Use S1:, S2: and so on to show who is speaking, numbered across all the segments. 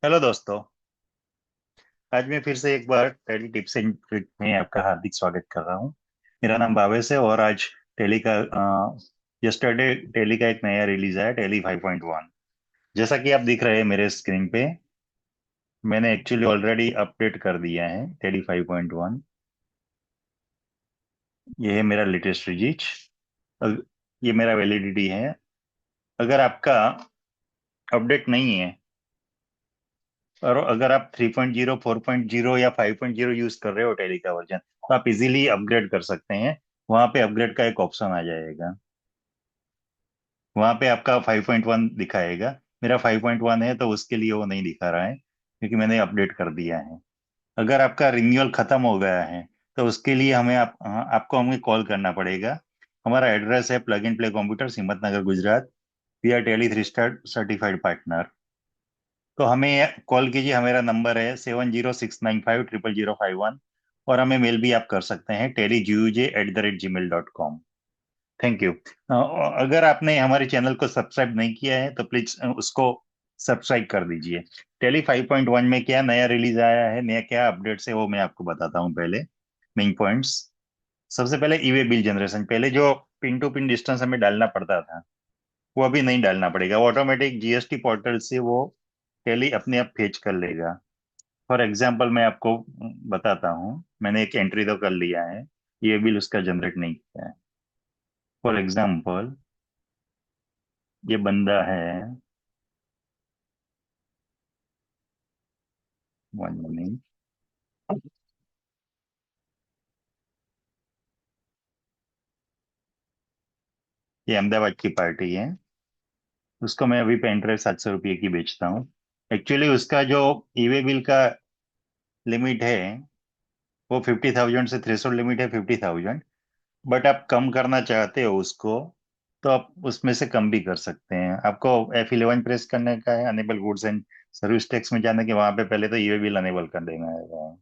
S1: Hello दोस्तों। आज मैं फिर से एक बार टेली टिप्स एंड ट्रिक में आपका हार्दिक स्वागत कर रहा हूँ। मेरा नाम भावेश है और आज टेली का यस्टरडे टेली का एक नया रिलीज आया, टेली 5.1। जैसा कि आप दिख रहे हैं मेरे स्क्रीन पे, मैंने एक्चुअली ऑलरेडी अपडेट कर दिया है टेली 5.1। ये है मेरा लेटेस्ट रिलीज। ये मेरा वैलिडिटी है। अगर आपका अपडेट नहीं है और अगर आप 3.0, 4.0 या 5.0 यूज कर रहे हो टेली का वर्जन, तो आप इजीली अपग्रेड कर सकते हैं। वहां पे अपग्रेड का एक ऑप्शन आ जाएगा। वहां पे आपका 5.1 दिखाएगा। मेरा 5.1 है तो उसके लिए वो नहीं दिखा रहा है क्योंकि मैंने अपडेट कर दिया है। अगर आपका रिन्यूअल खत्म हो गया है तो उसके लिए आपको हमें कॉल करना पड़ेगा। हमारा एड्रेस है plug in play computer, Himmat Nagar, Gujarat. We are Tally 3 star certified partner. तो हमें कॉल कीजिए। हमारा नंबर है 7069500051। और हमें मेल भी आप कर सकते हैं telyguj@gmail.com। Thank you. अगर आपने हमारे चैनल को सब्सक्राइब नहीं किया है तो प्लीज उसको सब्सक्राइब कर दीजिए। टेली 5.1 में क्या नया रिलीज आया है, नया क्या अपडेट्स है, वो मैं आपको बताता हूँ। पहले मेन पॉइंट्स। सबसे पहले ईवे बिल जनरेशन। पहले जो पिन टू पिन डिस्टेंस हमें डालना पड़ता था, वो अभी नहीं डालना पड़ेगा। वो ऑटोमेटिक जीएसटी पोर्टल से वो टेली अपने आप फेच कर लेगा। फॉर एग्जाम्पल मैं आपको बताता हूँ। मैंने एक एंट्री तो कर लिया है, ये बिल उसका जनरेट नहीं किया है। फॉर एग्जाम्पल ये बंदा है, 1 मिनट। ये अहमदाबाद की पार्टी है। उसको मैं अभी पेन ड्राइव 700 रुपये की बेचता हूँ। एक्चुअली उसका जो ईवे बिल का लिमिट है वो 50,000 से, थ्रेशोल्ड लिमिट है 50,000। बट आप कम करना चाहते हो उसको, तो आप उसमें से कम भी कर सकते हैं। आपको F11 प्रेस करने का है, enable goods and service tax में जाने के, वहां पे पहले तो ईवे बिल अनेबल कर देना है।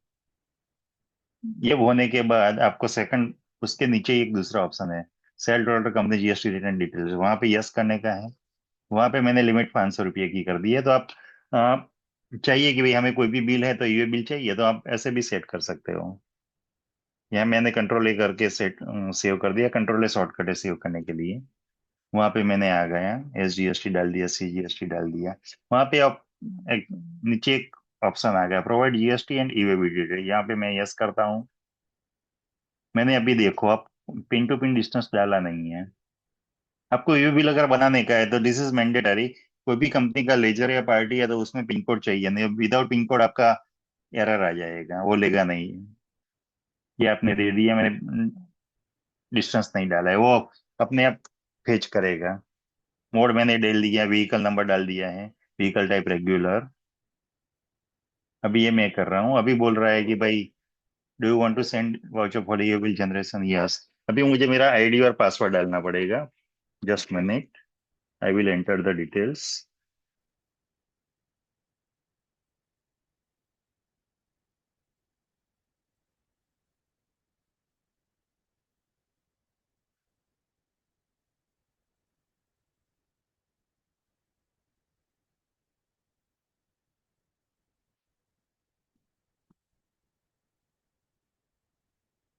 S1: ये होने के बाद आपको सेकंड, उसके नीचे ही एक दूसरा ऑप्शन है, sale total company GST return details, वहां पे यस करने का है। वहां पे मैंने लिमिट 500 रुपये की कर दी है। तो आप चाहिए कि भाई हमें कोई भी बिल है तो ईवे बिल चाहिए, तो आप ऐसे भी सेट कर सकते हो। यहाँ मैंने कंट्रोल ए करके सेट सेव कर दिया। कंट्रोल ए शॉर्टकट है सेव करने के लिए। वहां पे मैंने आ गया, SGST डाल दिया, CGST डाल दिया। वहां पे आप नीचे एक ऑप्शन आ गया, provide GST and e-way detail. यहाँ पे मैं यस करता हूँ। मैंने अभी देखो, आप पिन टू पिन डिस्टेंस डाला नहीं है। आपको ईवे बिल अगर बनाने का है तो दिस इज मैंडेटरी। कोई भी कंपनी का लेजर या पार्टी है तो उसमें पिन कोड चाहिए, नहीं विदाउट पिन कोड आपका एरर आ जाएगा, वो लेगा नहीं। ये आपने दे दिया, मैंने डिस्टेंस नहीं डाला है, वो अपने आप फेच करेगा। मोड मैंने डाल दिया, व्हीकल नंबर डाल दिया है, व्हीकल टाइप रेगुलर। अभी ये मैं कर रहा हूँ। अभी बोल रहा है कि भाई do you want to send voucher for ये बिल जनरेशन, यस। अभी मुझे मेरा आईडी और पासवर्ड डालना पड़ेगा। Just minute, I will enter the details.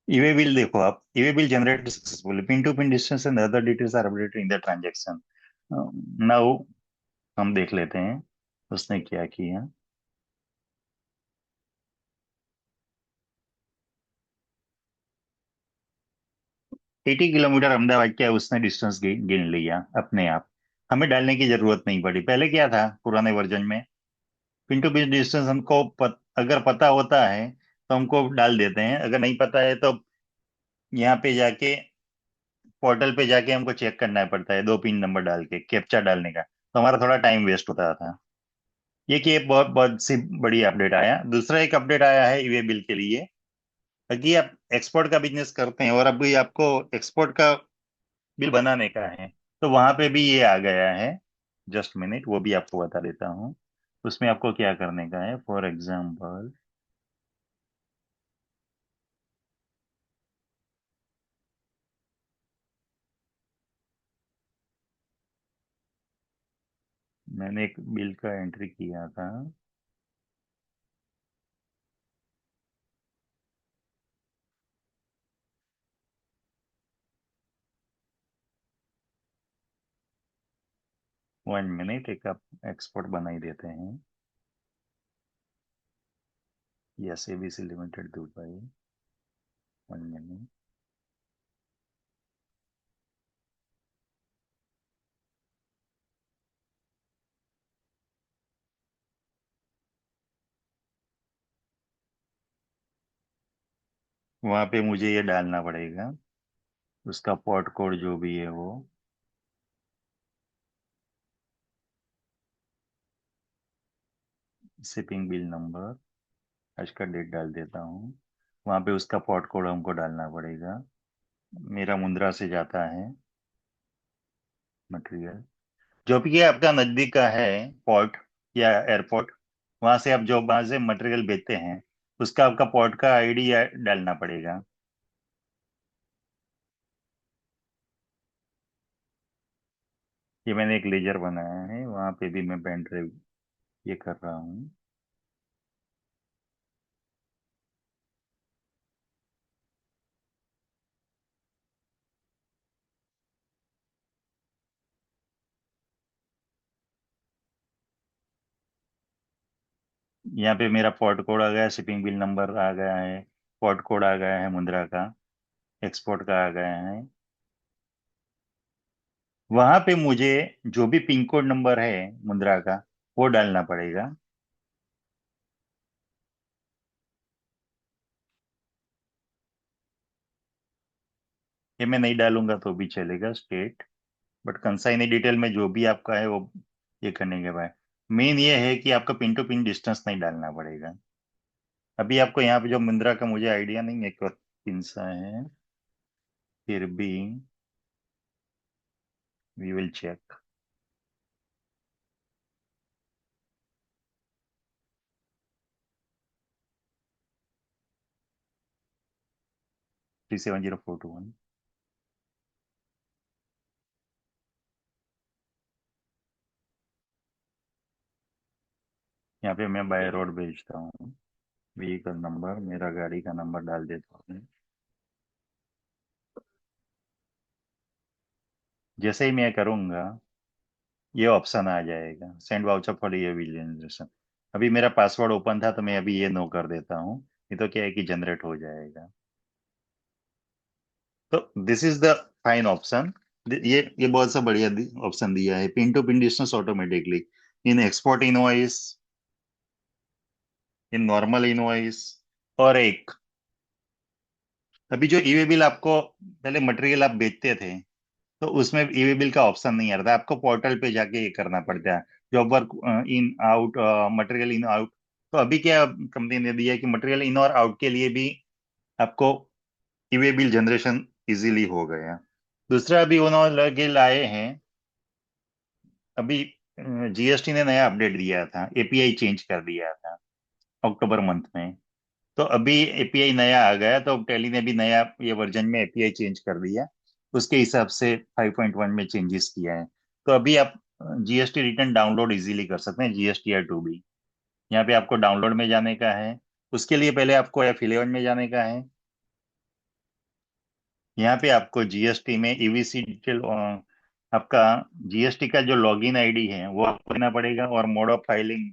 S1: E way bill देखो, आप e way bill generate successfully, pin to pin distance and other details are updated in the transaction. Now हम देख लेते हैं उसने क्या किया। 80 किलोमीटर अहमदाबाद क्या है, उसने डिस्टेंस गिन लिया अपने आप। हमें डालने की जरूरत नहीं पड़ी। पहले क्या था पुराने वर्जन में, पिन टू पिन डिस्टेंस हमको अगर पता होता है तो हमको डाल देते हैं, अगर नहीं पता है तो यहाँ पे जाके, पोर्टल पे जाके हमको चेक करना पड़ता है, दो पिन नंबर डाल के कैप्चा डालने का, तो हमारा थोड़ा टाइम वेस्ट होता था। ये कि एक बहुत बहुत सी बड़ी अपडेट आया। दूसरा एक अपडेट आया है ईवे बिल के लिए। अगर आप एक्सपोर्ट का बिजनेस करते हैं और अभी आपको एक्सपोर्ट का बिल बनाने का है, तो वहां पे भी ये आ गया है। जस्ट मिनट, वो भी आपको बता देता हूँ। उसमें आपको क्या करने का है। फॉर एग्जाम्पल मैंने एक बिल का एंट्री किया था, 1 मिनट, एक आप एक्सपोर्ट बना ही देते हैं। Yes, ABC limited Dubai. 1 minute. वहां पे मुझे ये डालना पड़ेगा, उसका पोर्ट कोड जो भी है वो। शिपिंग बिल नंबर, आज का डेट डाल देता हूँ। वहां पे उसका पोर्ट कोड हमको डालना पड़ेगा। मेरा मुंद्रा से जाता है मटेरियल, जो भी ये आपका नजदीक का है पोर्ट या एयरपोर्ट, वहां से आप जो वहां से मटेरियल भेजते हैं, उसका आपका पोर्ट का आईडी डालना पड़ेगा। ये मैंने एक लेजर बनाया है, वहां पे भी मैं पेन ड्राइव ये कर रहा हूँ। यहाँ पे मेरा पोर्ट कोड आ गया, शिपिंग बिल नंबर आ गया है, पोर्ट कोड आ गया है मुंद्रा का, एक्सपोर्ट का आ गया है। वहां पे मुझे जो भी पिन कोड नंबर है मुंद्रा का, वो डालना पड़ेगा। ये मैं नहीं डालूंगा तो भी चलेगा, स्टेट। बट कंसाइनी डिटेल में जो भी आपका है वो ये करने के बाद मेन ये है कि आपका पिन टू पिन डिस्टेंस नहीं डालना पड़ेगा। अभी आपको यहाँ पे जो मुंद्रा का मुझे आइडिया नहीं है कि पिन सा है, फिर भी वी विल चेक। 370421। यहाँ पे मैं बाय रोड भेजता हूँ। व्हीकल नंबर, मेरा गाड़ी का नंबर डाल देता हूँ। जैसे ही मैं करूँगा, ये ऑप्शन आ जाएगा, सेंड वाउचर फॉर ये जनरेशन। अभी मेरा पासवर्ड ओपन था तो मैं अभी ये नो कर देता हूँ, ये तो क्या है कि जनरेट हो जाएगा। तो this is the fine option. ये बहुत सा बढ़िया ऑप्शन दिया है, pin to pin distance automatically in export invoice, in normal invoice. और एक, अभी जो ईवे बिल आपको पहले मटेरियल आप बेचते थे, तो उसमें ईवे बिल का ऑप्शन नहीं आता, आपको पोर्टल पे जाके ये करना पड़ता है, job work in out, material in out. तो अभी क्या कंपनी ने दिया है कि मटेरियल इन और आउट के लिए भी आपको ईवे बिल जनरेशन इजीली हो गया। दूसरा, अभी उन्होंने लगे लाए हैं, अभी जीएसटी ने नया अपडेट दिया था, एपीआई चेंज कर दिया था अक्टूबर मंथ में। तो अभी एपीआई नया आ गया, तो टेली ने भी नया ये वर्जन में एपीआई चेंज कर दिया, उसके हिसाब से 5.1 में चेंजेस किया है। तो अभी आप जीएसटी रिटर्न डाउनलोड इजीली कर सकते हैं, जीएसटी टू भी। यहाँ पे आपको डाउनलोड में जाने का है, उसके लिए पहले आपको F11 में जाने का है। यहाँ पे आपको जीएसटी में ईवीसी डिटेल, आपका जीएसटी का जो लॉगिन आईडी है वो आपको देना पड़ेगा, और मोड ऑफ फाइलिंग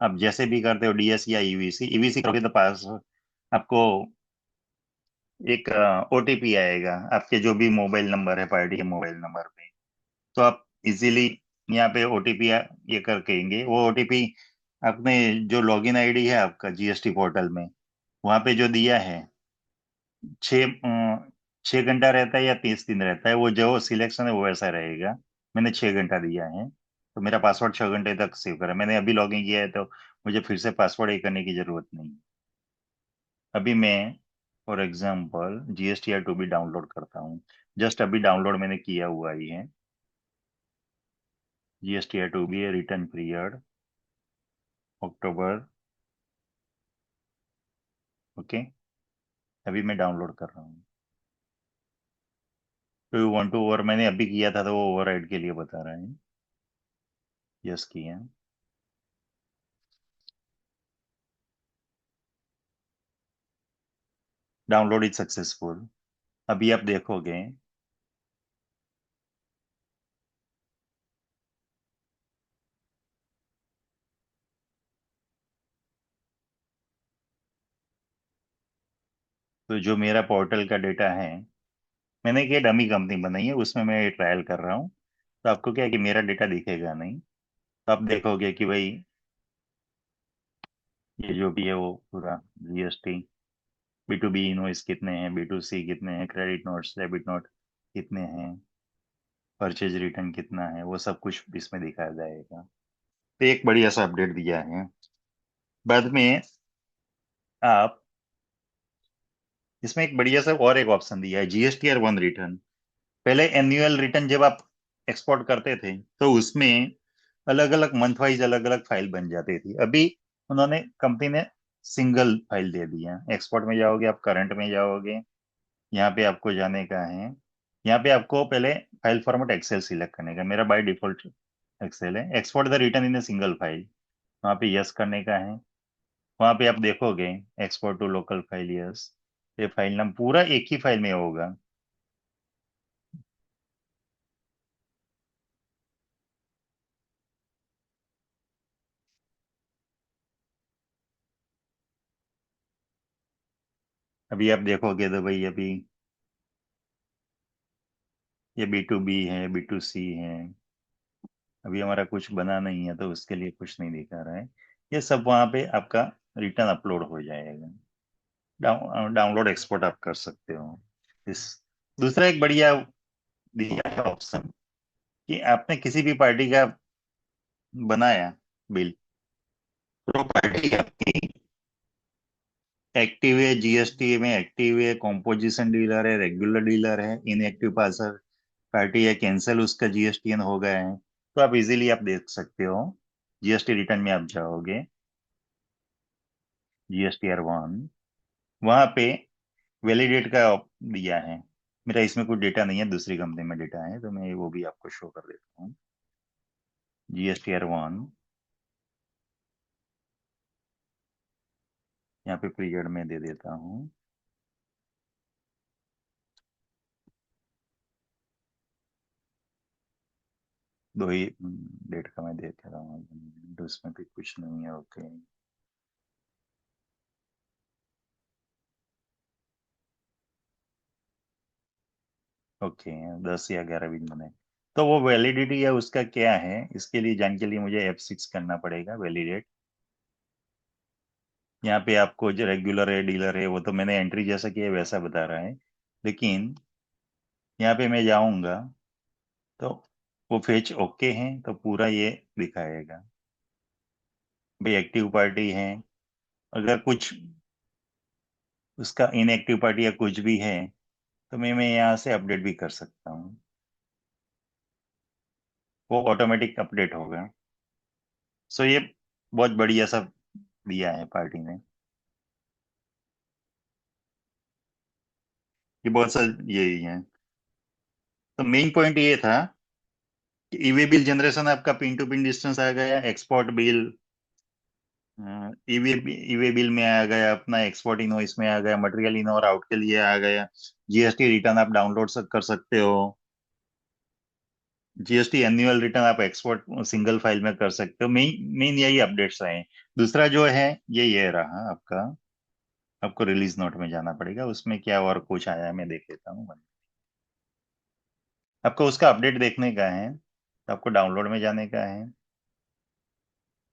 S1: आप जैसे भी करते हो, डीएस या ईवीसी। ईवीसी करोगे तो पास आपको एक ओटीपी आएगा आपके जो भी मोबाइल नंबर है, पार्टी के मोबाइल नंबर पे। तो आप इजीली यहाँ पे ओटीपी ये करकेंगे, वो ओटीपी आपने जो लॉगिन आईडी है आपका जीएसटी पोर्टल में, वहाँ पे जो दिया है, 6 घंटा रहता है या 30 दिन रहता है, वो जो सिलेक्शन है वो वैसा रहेगा। मैंने 6 घंटा दिया है, तो मेरा पासवर्ड 6 घंटे तक सेव करा, मैंने अभी लॉगिन किया है, तो मुझे फिर से पासवर्ड ये करने की जरूरत नहीं। अभी मैं for example GST R two भी डाउनलोड करता हूँ। जस्ट अभी डाउनलोड मैंने किया हुआ ही है। जीएसटी आर टू भी है, रिटर्न पीरियड अक्टूबर। ओके, अभी मैं डाउनलोड कर रहा हूँ। तो यू वांट टू ओवर, मैंने अभी किया था तो वो ओवरराइड के लिए बता रहा है। यस किया। Download is successful. अभी आप देखोगे तो जो मेरा पोर्टल का डेटा है, मैंने एक डमी कंपनी बनाई है, उसमें मैं ये ट्रायल कर रहा हूँ। तो आपको क्या है कि मेरा डेटा दिखेगा नहीं। तो आप देखोगे कि भाई ये जो भी है वो पूरा जीएसटी, B2B इनवॉइस कितने हैं, B2C कितने हैं, क्रेडिट नोट्स, डेबिट नोट कितने हैं, परचेज रिटर्न कितना है, वो सब कुछ इसमें दिखाया जाएगा। तो एक बढ़िया सा अपडेट दिया है। बाद में आप इसमें एक बढ़िया सा और एक ऑप्शन दिया है, GSTR 1 रिटर्न। पहले एनुअल रिटर्न जब आप एक्सपोर्ट करते थे तो उसमें अलग अलग मंथ वाइज अलग अलग फाइल बन जाती थी। अभी उन्होंने कंपनी ने सिंगल फाइल दे दिया। एक्सपोर्ट में जाओगे, आप करंट में जाओगे, यहाँ पे आपको जाने का है। यहाँ पे आपको पहले फाइल फॉर्मेट एक्सेल सिलेक्ट करने का, मेरा बाय डिफॉल्ट एक्सेल है। Export the return in a single file, वहाँ पे यस करने का है। वहाँ पे आप देखोगे export to local file, yes. ये फाइल नाम पूरा एक ही फाइल में होगा। अभी आप देखोगे तो भाई अभी ये B2B है, B2C है। अभी हमारा कुछ बना नहीं है तो उसके लिए कुछ नहीं दिखा रहा है। ये सब वहाँ पे आपका रिटर्न अपलोड हो जाएगा। डाउनलोड एक्सपोर्ट आप कर सकते हो। इस दूसरा एक बढ़िया दिया है ऑप्शन कि आपने किसी भी पार्टी का बनाया बिल, तो पार्टी आपकी एक्टिव है, जीएसटी में एक्टिव है, कॉम्पोजिशन डीलर है, रेगुलर डीलर है, इनएक्टिव पार्सर पार्टी है, कैंसिल उसका जीएसटीएन हो गया है। तो आप इजीली आप देख सकते हो। जीएसटी रिटर्न में आप जाओगे, GSTR 1, वहां पे वैलिडेट का दिया है। मेरा इसमें कोई डेटा नहीं है, दूसरी कंपनी में डेटा है, तो मैं वो भी आपको शो कर देता हूँ। GSTR 1, यहाँ पे पीरियड में दे देता हूँ। दो ही डेट का मैं देख रहा हूँ, तो उसमें भी कुछ नहीं है। ओके। ओके, 10 या 11 दिन में। तो वो वैलिडिटी है उसका क्या है, इसके लिए जान के लिए मुझे F6 करना पड़ेगा, वैलिडेट। यहाँ पे आपको जो रेगुलर है, डीलर है, वो तो मैंने एंट्री जैसा किया है वैसा बता रहा है। लेकिन यहाँ पे मैं जाऊंगा तो वो फेच ओके है तो पूरा ये दिखाएगा। भाई एक्टिव पार्टी है, अगर कुछ उसका इनएक्टिव पार्टी या कुछ भी है तो मैं यहाँ से अपडेट भी कर सकता हूँ। वो ऑटोमेटिक अपडेट होगा। सो ये बहुत बढ़िया सा दिया है पार्टी ने। ये बहुत सा यही है। तो मेन पॉइंट ये था कि ईवे बिल जनरेशन आपका पिन टू पिन डिस्टेंस आ गया, export bill e-way e-way bill में आ गया, अपना एक्सपोर्ट इनवॉइस में आ गया, मटेरियल इन और आउट के लिए आ गया, जीएसटी रिटर्न आप डाउनलोड कर सकते हो, जीएसटी एनुअल रिटर्न आप एक्सपोर्ट सिंगल फाइल में कर सकते हो। मेन मेन यही अपडेट्स आए हैं। दूसरा जो है ये रहा आपका, आपको रिलीज नोट में जाना पड़ेगा, उसमें क्या और कुछ आया है मैं देख लेता हूँ। आपको उसका अपडेट देखने का है तो आपको डाउनलोड में जाने का है।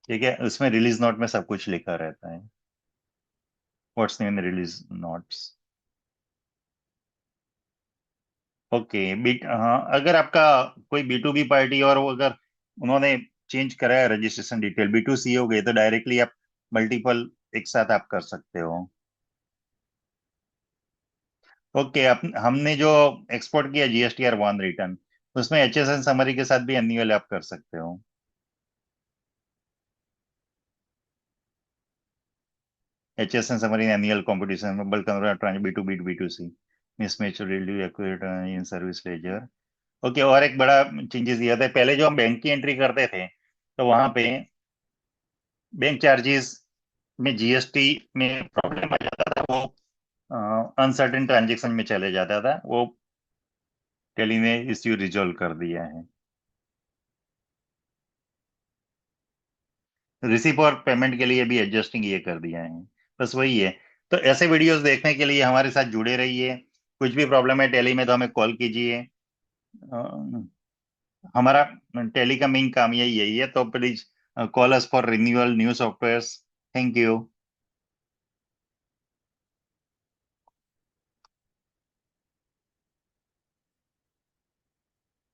S1: ठीक है, उसमें रिलीज नोट में सब कुछ लिखा रहता है, what's new in release notes. Okay, बीट हाँ, अगर आपका कोई B2B पार्टी और वो अगर उन्होंने चेंज कराया रजिस्ट्रेशन डिटेल, B2C हो गए, तो डायरेक्टली आप मल्टीपल एक साथ आप कर सकते हो। ओके, आप हमने जो एक्सपोर्ट किया GSTR 1 रिटर्न, उसमें HSN समरी के साथ भी एनुअल आप कर सकते हो। HSN summary annual competition bulk convert B2B to B2C mismatch review accurate in service laser. Okay, और एक बड़ा चेंजेस दिया था, पहले जो हम बैंक की एंट्री करते थे तो वहां पे बैंक चार्जेस में जीएसटी में प्रॉब्लम आ जाता था, वो अनसर्टेन ट्रांजेक्शन में चले जाता था। वो टेली ने इश्यू रिजॉल्व कर दिया है। रिसीव और पेमेंट के लिए भी एडजस्टिंग ये कर दिया है। बस वही है। तो ऐसे वीडियोस देखने के लिए हमारे साथ जुड़े रहिए। कुछ भी प्रॉब्लम है टेली में तो हमें कॉल कीजिए। हमारा टेली का मेन काम यही यही है, तो please call us for renewal new software. Thank you.